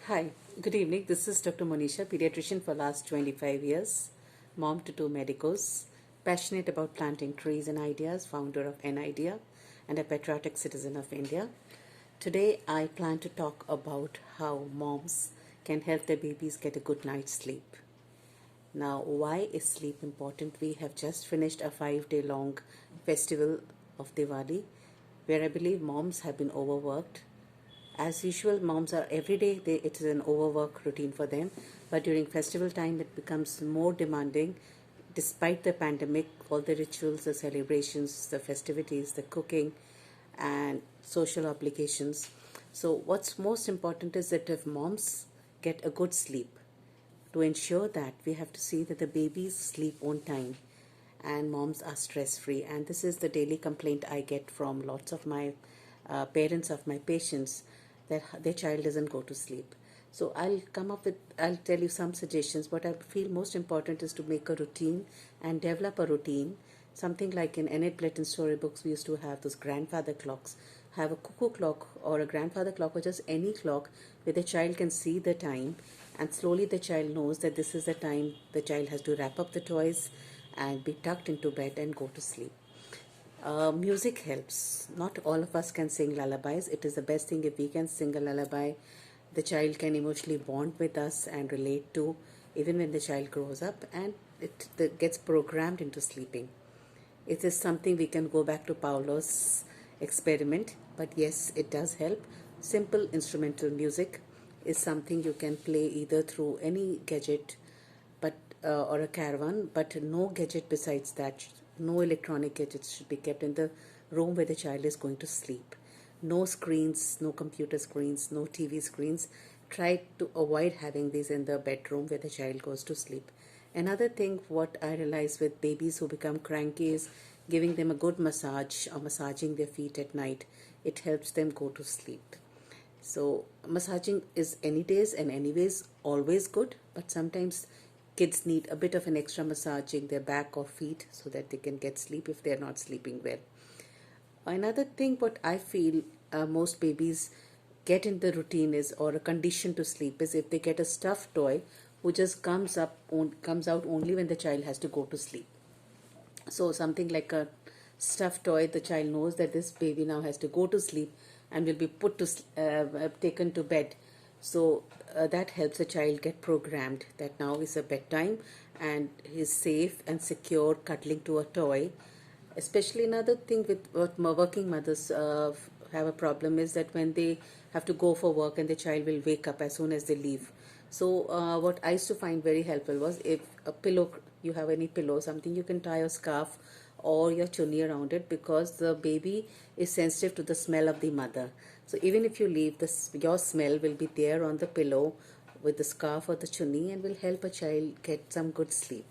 Hi, good evening. This is Dr. Monisha, pediatrician for last 25 years, mom to two medicos, passionate about planting trees and ideas, founder of An Idea, and a patriotic citizen of India. Today, I plan to talk about how moms can help their babies get a good night's sleep. Now, why is sleep important? We have just finished a 5 day long festival of Diwali where I believe moms have been overworked. As usual, moms are every day, it is an overwork routine for them, but during festival time, it becomes more demanding. Despite the pandemic, all the rituals, the celebrations, the festivities, the cooking, and social obligations. So, what's most important is that if moms get a good sleep, to ensure that we have to see that the babies sleep on time and moms are stress free. And this is the daily complaint I get from lots of my parents of my patients, that their child doesn't go to sleep. So I'll tell you some suggestions. What I feel most important is to make a routine and develop a routine. Something like in Enid Blyton storybooks, we used to have those grandfather clocks. Have a cuckoo clock or a grandfather clock or just any clock where the child can see the time, and slowly the child knows that this is the time the child has to wrap up the toys and be tucked into bed and go to sleep. Music helps. Not all of us can sing lullabies. It is the best thing if we can sing a lullaby. The child can emotionally bond with us and relate to, even when the child grows up, and it gets programmed into sleeping. It is something we can go back to Paulo's experiment, but yes, it does help. Simple instrumental music is something you can play either through any gadget, but or a caravan, but no gadget besides that. No electronic gadgets should be kept in the room where the child is going to sleep. No screens, no computer screens, no TV screens. Try to avoid having these in the bedroom where the child goes to sleep. Another thing, what I realize with babies who become cranky is giving them a good massage or massaging their feet at night. It helps them go to sleep. So, massaging is any days and anyways always good, but sometimes kids need a bit of an extra massaging their back or feet so that they can get sleep if they're not sleeping well. Another thing, what I feel most babies get in the routine is, or a condition to sleep is, if they get a stuffed toy who just comes out only when the child has to go to sleep. So something like a stuffed toy, the child knows that this baby now has to go to sleep and will be taken to bed. So that helps the child get programmed that now is a bedtime and he's safe and secure cuddling to a toy. Especially another thing with what working mothers have a problem is that when they have to go for work and the child will wake up as soon as they leave. So what I used to find very helpful was, if a pillow, you have any pillow, something you can tie a scarf or your chunni around it, because the baby is sensitive to the smell of the mother. So even if you leave, your smell will be there on the pillow with the scarf or the chunni and will help a child get some good sleep.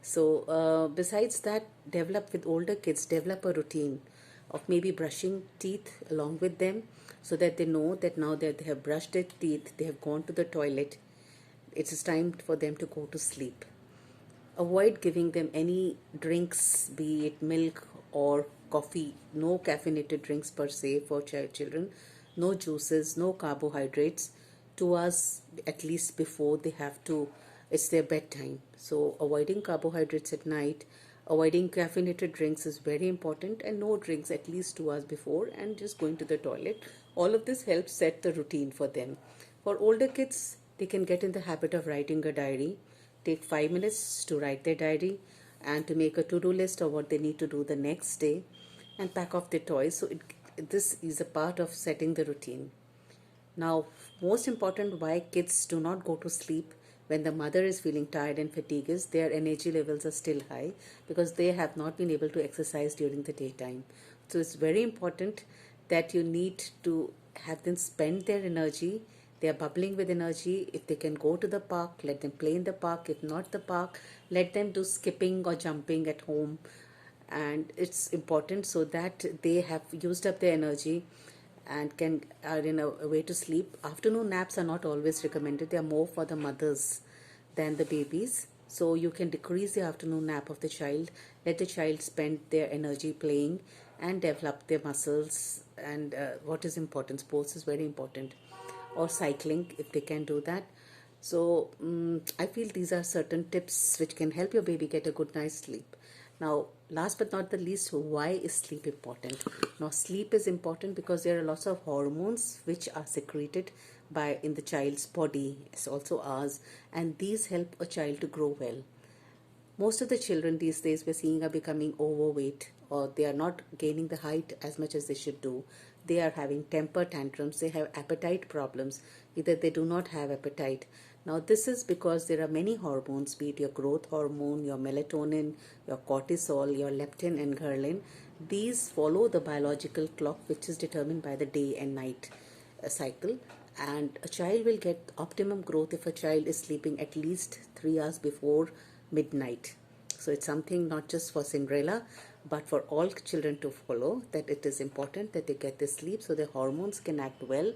So, besides that, develop with older kids, develop a routine of maybe brushing teeth along with them, so that they know that now that they have brushed their teeth, they have gone to the toilet, it is time for them to go to sleep. Avoid giving them any drinks, be it milk or coffee, no caffeinated drinks per se for children, no juices, no carbohydrates, 2 hours at least before they have to, it's their bedtime. So, avoiding carbohydrates at night, avoiding caffeinated drinks is very important, and no drinks at least 2 hours before, and just going to the toilet. All of this helps set the routine for them. For older kids, they can get in the habit of writing a diary. Take 5 minutes to write their diary and to make a to-do list of what they need to do the next day, and pack off their toys. So this is a part of setting the routine. Now, most important, why kids do not go to sleep when the mother is feeling tired and fatigued is their energy levels are still high, because they have not been able to exercise during the daytime. So it's very important that you need to have them spend their energy. They are bubbling with energy. If they can go to the park, let them play in the park. If not the park, let them do skipping or jumping at home. And it's important so that they have used up their energy and can are in a way to sleep. Afternoon naps are not always recommended. They are more for the mothers than the babies. So you can decrease the afternoon nap of the child. Let the child spend their energy playing and develop their muscles. And what is important, sports is very important. or cycling if they can do that. So I feel these are certain tips which can help your baby get a good night's sleep. Now, last but not the least, why is sleep important? Now, sleep is important because there are lots of hormones which are secreted by in the child's body, it's also ours, and these help a child to grow well. Most of the children these days we're seeing are becoming overweight, or they are not gaining the height as much as they should do. They are having temper tantrums, they have appetite problems, either they do not have appetite. Now this is because there are many hormones, be it your growth hormone, your melatonin, your cortisol, your leptin and ghrelin. These follow the biological clock which is determined by the day and night cycle, and a child will get optimum growth if a child is sleeping at least 3 hours before midnight. So it's something not just for Cinderella but for all children to follow, that it is important that they get this sleep so their hormones can act well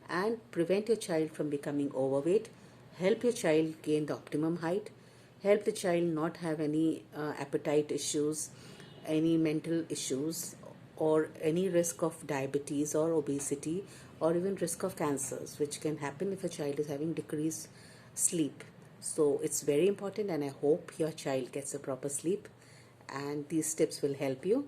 and prevent your child from becoming overweight, help your child gain the optimum height, help the child not have any appetite issues, any mental issues, or any risk of diabetes or obesity, or even risk of cancers, which can happen if a child is having decreased sleep. So it's very important, and I hope your child gets a proper sleep, and these tips will help you.